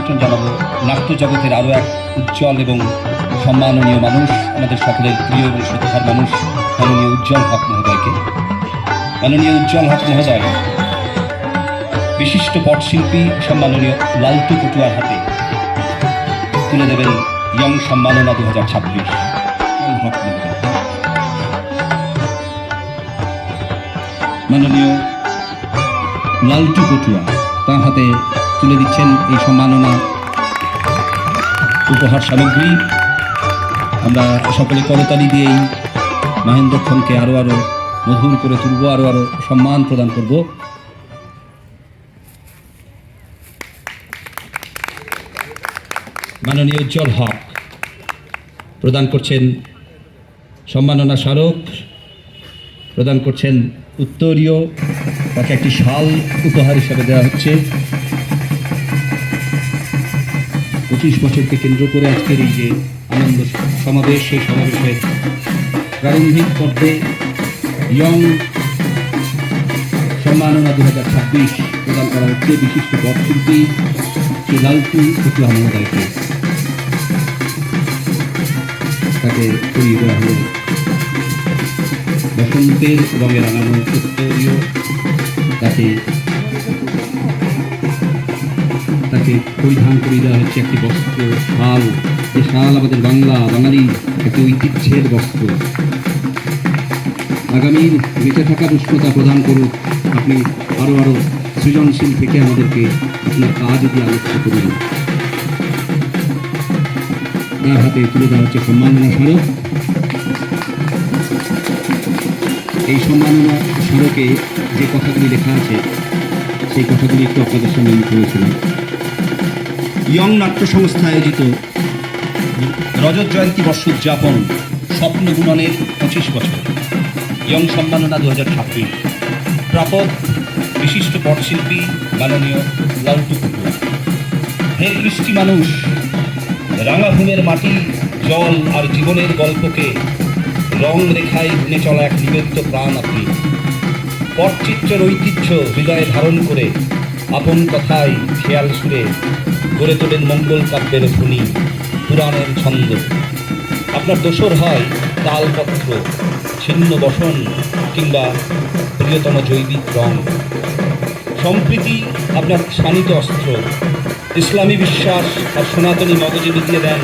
আমন্ত্রণ জানাবো নাট্য জগতের আরও এক উজ্জ্বল এবং সম্মাননীয় মানুষ, আমাদের সকলের প্রিয় এবং শ্রদ্ধার মানুষ, মাননীয় উজ্জ্বল হক মহোদয়কে। মাননীয় উজ্জ্বল হক মহোদয় বিশিষ্ট পটশিল্পী সম্মাননীয় লালটু পটুয়ার হাতে তুলে দেবেন ইয়ং সম্মাননা 2026। হক মহোদয়, মাননীয় লালটু পটুয়া তার হাতে তুলে দিচ্ছেন এই সম্মাননা উপহার সামগ্রী। আমরা সকলে করতালি দিয়ে এই মহেন্দ্রক্ষণকে আরো মধুর করে তুলব, আরো সম্মান প্রদান করব। মাননীয় উজ্জ্বল হক প্রদান করছেন সম্মাননা স্মারক, প্রদান করছেন উত্তরীয়, তাকে একটি শাল উপহার হিসাবে দেওয়া হচ্ছে। 25 বছরকে কেন্দ্র করে আজকের এই যে আনন্দ সমাবেশ, সেই সমাবেশের প্রারম্ভিক পর্বে ইয়ং সম্মাননা 2026 প্রদান করা হচ্ছে বিশিষ্ট পটশিল্পী শ্রী লালটু পটুয়া মহোদয়কে। তাকে করিয়ে দেওয়া হল বসন্তের রঙে রাঙানো উত্তরীয়, তাকে পরিধান করিয়ে দেওয়া হচ্ছে একটি বস্ত্র, শাল। যে শাল আমাদের বাঙালির একটি ঐতিহ্যের বস্ত্র। আগামীর বেঁচে থাকার উষ্ণতা প্রদান করুক। আপনি আরো সৃজনশীল থেকে আমাদেরকে আপনার কাজ দিয়ে আলোচিত করুন। তার হাতে তুলে দেওয়া হচ্ছে সম্মাননা স্মারক। এই সম্মাননা স্মারকে যে কথাগুলি লেখা আছে সেই কথাগুলি একটু আপনাদের সামনে আমি করেছিলাম। ইয়ং নাট্য সংস্থা আয়োজিত রজত জয়ন্তী বর্ষ উদযাপন স্বপ্ন বুননের 25 বছর ইয়ং সম্মাননা 2026 প্রাপক বিশিষ্ট পটশিল্পী মাননীয় লালটু পটুয়া। হে কৃষ্টি মানুষ, রাঙাভূমের মাটি, জল আর জীবনের গল্পকে রং রেখায় বুনে চলা এক নিবেদিত প্রাণ আপনি। পটচিত্রের ঐতিহ্য হৃদয়ে ধারণ করে আপন কথায় খেয়াল সুরে গড়ে তোলেন মঙ্গল কাব্যের ধ্বনি, পুরাণের ছন্দ। আপনার দোসর হয় তালপত্র, ছিন্ন বসন কিংবা প্রিয়তম জৈবিক রং। সম্প্রীতি আপনার শানিত অস্ত্র। ইসলামী বিশ্বাস আর সনাতনী মগজে মিলিয়ে দেন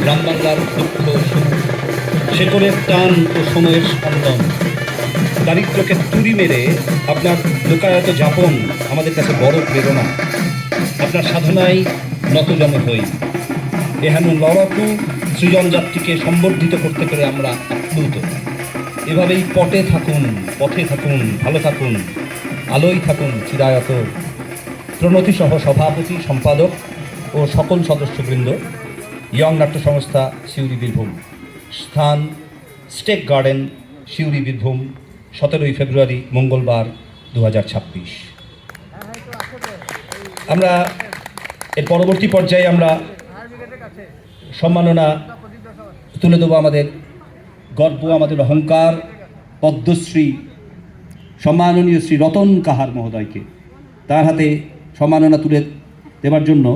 গ্রাম বাংলার দুঃখ সুখ, শেকড়ের টান ও সময়ের স্পন্দন। দারিদ্র্যকে তুড়ি মেরে আপনার লোকায়ত যাপন আমাদের কাছে বড় প্রেরণা। আপনার সাধনায় নতজন হই। এহেন লড়াকু সৃজন যাত্রীকে সম্বর্ধিত করতে পেরে আমরা আপ্লুত। এভাবেই পথে থাকুন, ভালো থাকুন, আলোয় থাকুন চিরায়ত। প্রণতি সহ সভাপতি, সম্পাদক ও সকল সদস্যবৃন্দ, ইয়ং নাট্য সংস্থা সিউড়ি বীরভূম। স্থান স্টেক গার্ডেন, সিউড়ি বীরভূম, 17 ফেব্রুয়ারি মঙ্গলবার 2026। আমরা এর পরবর্তী পর্যায়ে আমরা সম্মাননা তুলে দেবো আমাদের গর্ব, আমাদের অহংকার, পদ্মশ্রী সম্মাননীয় শ্রী রতন কাহার মহোদয়কে। তার হাতে সম্মাননা তুলে দেওয়ার জন্য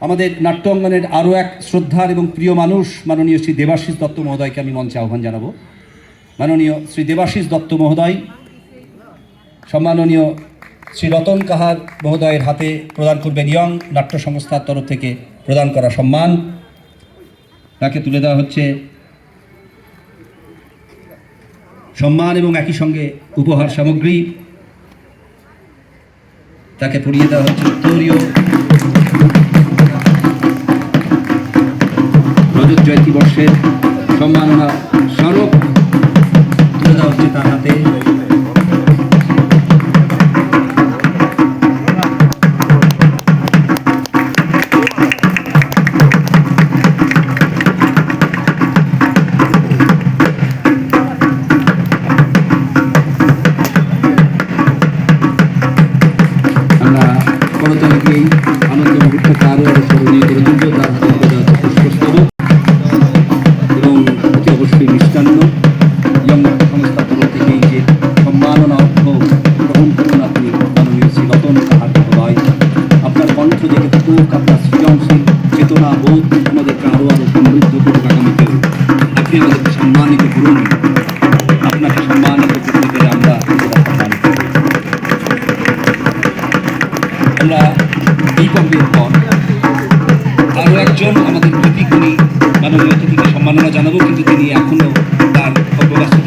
আমাদের নাট্য অঙ্গনের আরও এক শ্রদ্ধার এবং প্রিয় মানুষ মাননীয় শ্রী দেবাশিস দত্ত মহোদয়কে আমি মঞ্চে আহ্বান জানাবো। মাননীয় শ্রী দেবাশিস দত্ত মহোদয় সম্মাননীয় শ্রী রতন কাহার মহোদয়ের হাতে প্রদান করবেন ইয়ং নাট্য সংস্থার তরফ থেকে প্রদান করা সম্মান। তাকে তুলে দেওয়া হচ্ছে সম্মান এবং একই সঙ্গে উপহার সামগ্রী। তাকে পরিয়ে দেওয়া হচ্ছে উত্তরীয় রজত জয়ন্তী বর্ষের সম্মাননা স্মারক তুলে দেওয়া হচ্ছে তার হাতে। করতালিকেই আনন্দ মুহূর্তকে আরও স্মরণীয় করে তুলব। তার হাতে পুষ্পস্তবক এবং অতি অবশ্যই মিষ্টান্ন। ইয়ং নাট্য সংস্থার তরফ থেকে এই যে সম্মাননা অর্থ গ্রহণ করুন আপনি মাননীয় এই পর্বের পর আরও একজন আমাদের কৃতিগুণী মাননীয় অতিথিকে সম্মাননা জানাবো, কিন্তু তিনি এখনও তার কর্মব্যস্ততা